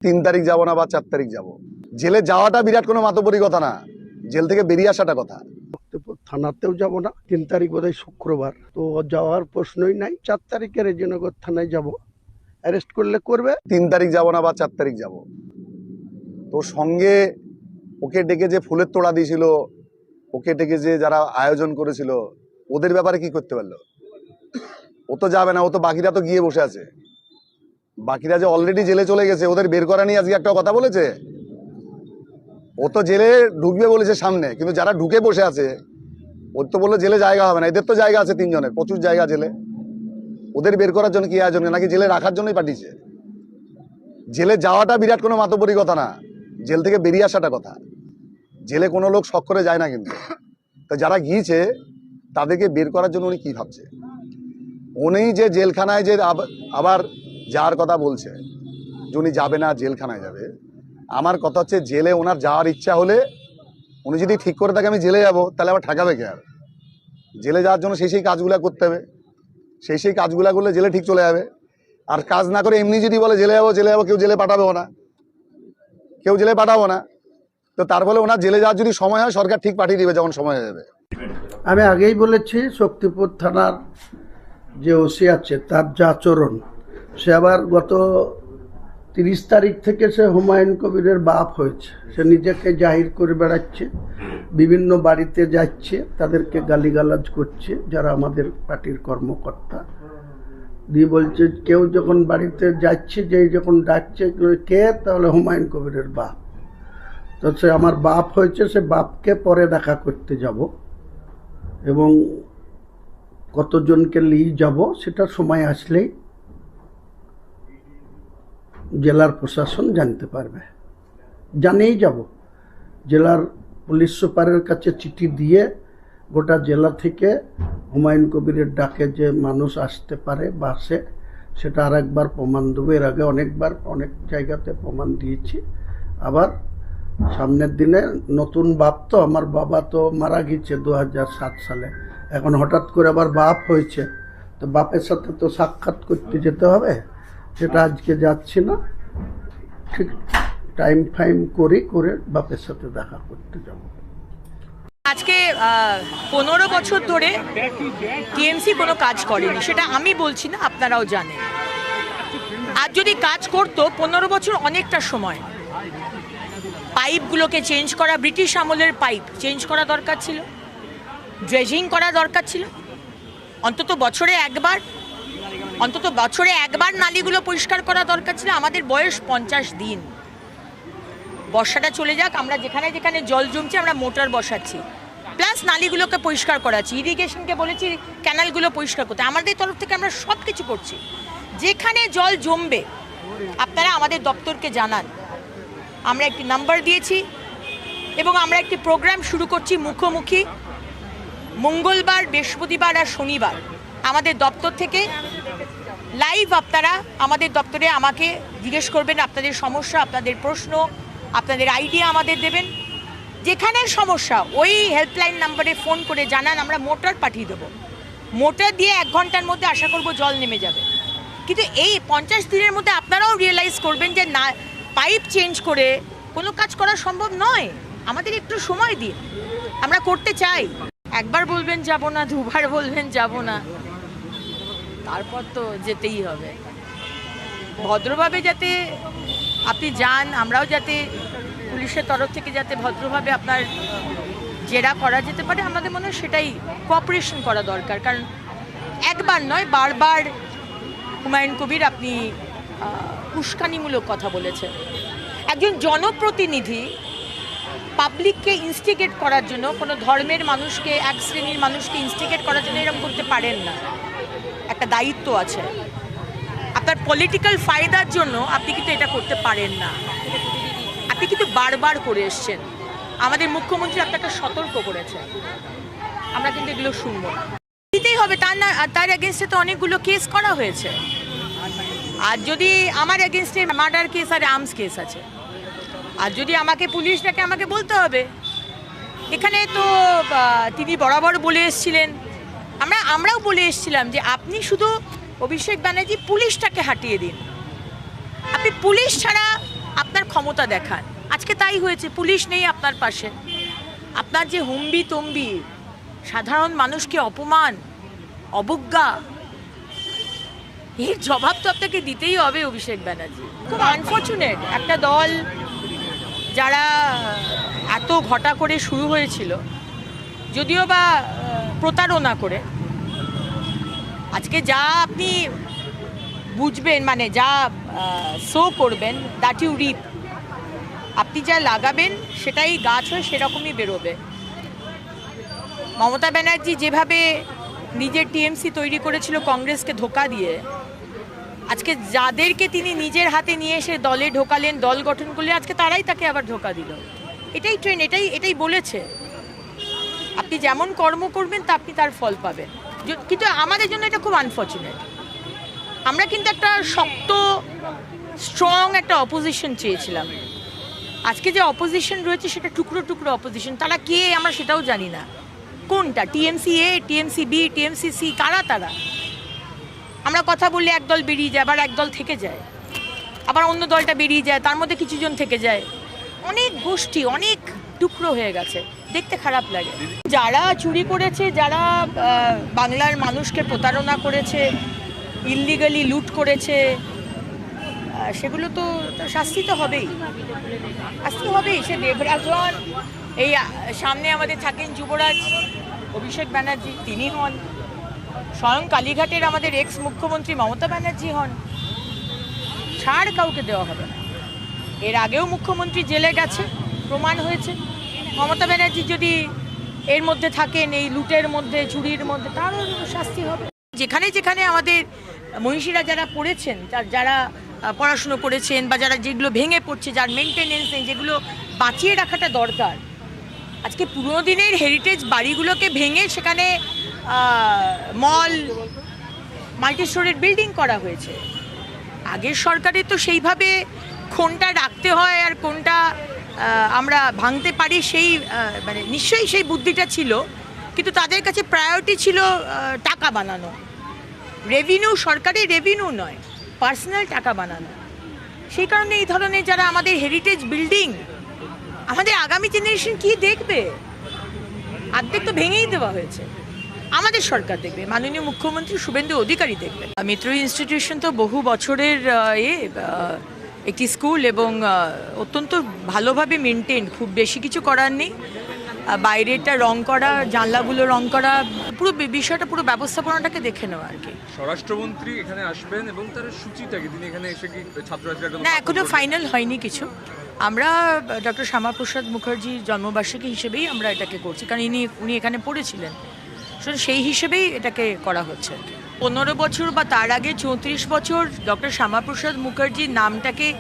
3 তারিখ যাব না বা 4 তারিখ যাব। জেলে যাওয়াটা বিরাট কোনো মাতব্বরি কথা না, জেল থেকে বেরিয়ে আসাটা কথা। থানাতেও যাব না, 3 তারিখ বোধহয় শুক্রবার, তো যাওয়ার প্রশ্নই নাই। 4 তারিখের রেজিনগর থানায় যাব, অ্যারেস্ট করলে করবে। 3 তারিখ যাব না বা 4 তারিখ যাব। তো সঙ্গে ওকে ডেকে যে ফুলের তোড়া দিয়েছিল, ওকে ডেকে যে যারা আয়োজন করেছিল, ওদের ব্যাপারে কি করতে পারলো? ও তো যাবে না, ও তো বাকিরা তো গিয়ে বসে আছে। বাকিরা যে অলরেডি জেলে চলে গেছে, ওদের বের করা নিয়ে আজকে একটা কথা বলেছে। ও তো জেলে ঢুকবে বলেছে সামনে, কিন্তু যারা ঢুকে বসে আছে ওর তো বললো জেলে জায়গা হবে না। এদের তো জায়গা আছে 3 জনের, প্রচুর জায়গা জেলে। ওদের বের করার জন্য কি আয়োজন, নাকি জেলে রাখার জন্যই পাঠিয়েছে? জেলে যাওয়াটা বিরাট কোনো মাতব্বরি কথা না, জেল থেকে বেরিয়ে আসাটা কথা। জেলে কোনো লোক শখ করে যায় না, কিন্তু তো যারা গিয়েছে তাদেরকে বের করার জন্য উনি কি ভাবছে? উনি যে জেলখানায় যে আবার যাওয়ার কথা বলছে যে উনি যাবে না, জেলখানায় যাবে। আমার কথা হচ্ছে, জেলে ওনার যাওয়ার ইচ্ছা হলে উনি যদি ঠিক করে থাকে আমি জেলে যাব, তাহলে আবার ঠেকাবে কে? আর জেলে যাওয়ার জন্য সেই কাজগুলো করতে হবে, সেই কাজগুলো করলে জেলে ঠিক চলে যাবে। আর কাজ না করে এমনি যদি বলে জেলে যাবো, কেউ জেলে পাঠাবেও না, কেউ জেলে পাঠাবো না। তো তার ফলে ওনার জেলে যাওয়ার যদি সময় হয়, সরকার ঠিক পাঠিয়ে দিবে যখন সময় হয়ে যাবে। আমি আগেই বলেছি, শক্তিপুর থানার যে ওসি আছে তার যা আচরণ, সে আবার গত 30 তারিখ থেকে সে হুমায়ুন কবিরের বাপ হয়েছে। সে নিজেকে জাহির করে বেড়াচ্ছে, বিভিন্ন বাড়িতে যাচ্ছে, তাদেরকে গালিগালাজ করছে যারা আমাদের পার্টির কর্মকর্তা। দিয়ে বলছে কেউ যখন বাড়িতে যাচ্ছে, যে যখন ডাকছে কে, তাহলে হুমায়ুন কবিরের বাপ। তো সে আমার বাপ হয়েছে, সে বাপকে পরে দেখা করতে যাব, এবং কতজনকে নিয়ে যাব সেটা সময় আসলেই জেলার প্রশাসন জানতে পারবে। জানিয়েই যাব। জেলার পুলিশ সুপারের কাছে চিঠি দিয়ে গোটা জেলা থেকে হুমায়ুন কবিরের ডাকে যে মানুষ আসতে পারে বাসে, সেটা আর একবার প্রমাণ দেবো। এর আগে অনেকবার অনেক জায়গাতে প্রমাণ দিয়েছি। আবার সামনের দিনে নতুন বাপ, তো আমার বাবা তো মারা গেছে 2007 সালে, এখন হঠাৎ করে আবার বাপ হয়েছে, তো বাপের সাথে তো সাক্ষাৎ করতে যেতে হবে। সেটা আজকে যাচ্ছি না, ঠিক টাইম ফাইম করে বাপের সাথে দেখা করতে যাব। আজকে 15 বছর ধরে টিএমসি কোনো কাজ করেনি, সেটা আমি বলছি না, আপনারাও জানেন। আর যদি কাজ করতো, 15 বছর অনেকটা সময়। পাইপগুলোকে চেঞ্জ করা, ব্রিটিশ আমলের পাইপ চেঞ্জ করা দরকার ছিল, ড্রেজিং করা দরকার ছিল, অন্তত বছরে একবার নালীগুলো পরিষ্কার করা দরকার ছিল। আমাদের বয়স 50 দিন। বর্ষাটা চলে যাক, আমরা যেখানে যেখানে জল জমছে আমরা মোটর বসাচ্ছি, প্লাস নালীগুলোকে পরিষ্কার করাচ্ছি, ইরিগেশনকে বলেছি ক্যানালগুলো পরিষ্কার করতে। আমাদের তরফ থেকে আমরা সব কিছু করছি। যেখানে জল জমবে আপনারা আমাদের দপ্তরকে জানান। আমরা একটি নাম্বার দিয়েছি এবং আমরা একটি প্রোগ্রাম শুরু করছি মুখোমুখি। মঙ্গলবার, বৃহস্পতিবার আর শনিবার আমাদের দপ্তর থেকে লাইভ আপনারা আমাদের দপ্তরে আমাকে জিজ্ঞেস করবেন, আপনাদের সমস্যা, আপনাদের প্রশ্ন, আপনাদের আইডিয়া আমাদের দেবেন। যেখানে সমস্যা ওই হেল্পলাইন নাম্বারে ফোন করে জানান, আমরা মোটর পাঠিয়ে দেবো। মোটর দিয়ে 1 ঘন্টার মধ্যে আশা করব জল নেমে যাবে। কিন্তু এই 50 দিনের মধ্যে আপনারাও রিয়েলাইজ করবেন যে না, পাইপ চেঞ্জ করে কোনো কাজ করা সম্ভব নয়। আমাদের একটু সময় দিন, আমরা করতে চাই। একবার বলবেন যাব না, দুবার বলবেন যাব না, তারপর তো যেতেই হবে। ভদ্রভাবে যাতে আপনি যান, আমরাও যাতে পুলিশের তরফ থেকে যাতে ভদ্রভাবে আপনার জেরা করা যেতে পারে, আমাদের মনে হয় সেটাই কোঅপারেশন করা দরকার। কারণ একবার নয়, বারবার হুমায়ুন কবির আপনি উস্কানিমূলক কথা বলেছেন। একজন জনপ্রতিনিধি পাবলিককে ইনস্টিগেট করার জন্য, কোনো ধর্মের মানুষকে, এক শ্রেণীর মানুষকে ইনস্টিগেট করার জন্য এরকম করতে পারেন না। একটা দায়িত্ব আছে। আপনার পলিটিক্যাল ফায়দার জন্য আপনি কিন্তু এটা করতে পারেন না। আপনি কিন্তু বারবার করে এসছেন, আমাদের মুখ্যমন্ত্রী আপনাকে সতর্ক করেছেন। আমরা কিন্তু এগুলো শুনবো না, দিতেই হবে। তার এগেনস্টে তো অনেকগুলো কেস করা হয়েছে। আর যদি আমার এগেনস্টে মার্ডার কেস আর আর্মস কেস আছে, আর যদি আমাকে পুলিশ ডাকে, আমাকে বলতে হবে। এখানে তো তিনি বরাবর বলে এসেছিলেন, আমরাও বলে এসেছিলাম যে আপনি শুধু অভিষেক ব্যানার্জি পুলিশটাকে হাঁটিয়ে দিন। আপনি পুলিশ ছাড়া ক্ষমতা দেখান। আজকে তাই হয়েছে, পুলিশ নেই আপনার পাশে। আপনার যে হুম্বি তম্বি, সাধারণ মানুষকে অপমান, অবজ্ঞা, এর জবাব তো আপনাকে দিতেই হবে অভিষেক ব্যানার্জি। খুব আনফর্চুনেট একটা দল যারা এত ঘটা করে শুরু হয়েছিল, যদিও বা প্রতারণা করে, আজকে যা আপনি বুঝবেন, মানে যা শো করবেন, দ্যাট ইউ রিপ, আপনি যা লাগাবেন সেটাই গাছ হয়ে সেরকমই বেরোবে। মমতা ব্যানার্জি যেভাবে নিজের টিএমসি তৈরি করেছিল কংগ্রেসকে ধোঁকা দিয়ে, আজকে যাদেরকে তিনি নিজের হাতে নিয়ে এসে দলে ঢোকালেন, দল গঠন করলে, আজকে তারাই তাকে আবার ধোঁকা দিল। এটাই ট্রেন্ড, এটাই বলেছে, আপনি যেমন কর্ম করবেন তা আপনি তার ফল পাবেন। কিন্তু আমাদের জন্য এটা খুব আনফর্চুনেট। আমরা কিন্তু একটা শক্ত স্ট্রং একটা অপোজিশন চেয়েছিলাম। আজকে যে অপোজিশন রয়েছে সেটা টুকরো টুকরো অপোজিশন। তারা কে আমরা সেটাও জানি না, কোনটা টিএমসি এ, টিএমসি বি, টিএমসি সি, কারা তারা। আমরা কথা বললে একদল বেরিয়ে যায়, আবার একদল থেকে যায়, আবার অন্য দলটা বেরিয়ে যায়, তার মধ্যে কিছুজন থেকে যায়। অনেক গোষ্ঠী, অনেক টুকরো হয়ে গেছে, দেখতে খারাপ লাগে। যারা চুরি করেছে, যারা বাংলার মানুষকে প্রতারণা করেছে, ইললিগালি লুট করেছে, সেগুলো তো শাস্তি তো হবেই, শাস্তি হবেই। সে দেবরাজ হন, এই সামনে আমাদের থাকেন যুবরাজ অভিষেক ব্যানার্জি, তিনি হন, স্বয়ং কালীঘাটের আমাদের এক্স মুখ্যমন্ত্রী মমতা ব্যানার্জি হন, ছাড় কাউকে দেওয়া হবে না। এর আগেও মুখ্যমন্ত্রী জেলে গেছে, প্রমাণ হয়েছে। মমতা ব্যানার্জি যদি এর মধ্যে থাকেন, এই লুটের মধ্যে, চুরির মধ্যে, তারও শাস্তি হবে। যেখানে যেখানে আমাদের মনীষীরা যারা পড়েছেন, যারা পড়াশুনো করেছেন, বা যারা যেগুলো ভেঙে পড়ছে, যার মেনটেনেন্স নেই, যেগুলো বাঁচিয়ে রাখাটা দরকার, আজকে পুরোনো দিনের হেরিটেজ বাড়িগুলোকে ভেঙে সেখানে মল, মাল্টি স্টোরের বিল্ডিং করা হয়েছে। আগের সরকারে তো সেইভাবে কোনটা রাখতে হয় আর কোনটা আমরা ভাঙতে পারি, সেই মানে নিশ্চয়ই সেই বুদ্ধিটা ছিল, কিন্তু তাদের কাছে প্রায়োরিটি ছিল টাকা বানানো, রেভিনিউ, সরকারি রেভিনিউ নয়, পার্সোনাল টাকা বানানো। সেই কারণে এই ধরনের যারা আমাদের হেরিটেজ বিল্ডিং, আমাদের আগামী জেনারেশন কি দেখবে? অর্ধেক তো ভেঙেই দেওয়া হয়েছে। আমাদের সরকার দেখবে, মাননীয় মুখ্যমন্ত্রী শুভেন্দু অধিকারী দেখবে। মিত্র ইনস্টিটিউশন তো বহু বছরের একটি স্কুল, এবং অত্যন্ত ভালোভাবে মেনটেন, খুব বেশি কিছু করার নেই। বাইরেটা রং করা, জানলাগুলো রং করা, পুরো বিষয়টা, পুরো ব্যবস্থাপনাটাকে দেখে নেওয়া আর কি। স্বরাষ্ট্রমন্ত্রী এখানে আসবেন এবং তার সূচিটা কি, তিনি এখানে এসে কি ছাত্রছাত্রীরা? না, এখনো ফাইনাল হয়নি কিছু। আমরা ডক্টর শ্যামাপ্রসাদ মুখার্জির জন্মবার্ষিকী হিসেবেই আমরা এটাকে করছি, কারণ উনি এখানে পড়েছিলেন, সেই হিসেবেই এটাকে করা হচ্ছে। 15 বছর বা তার আগে 34 বছর ডক্টর শ্যামাপ্রসাদ মুখার্জির নামটাকে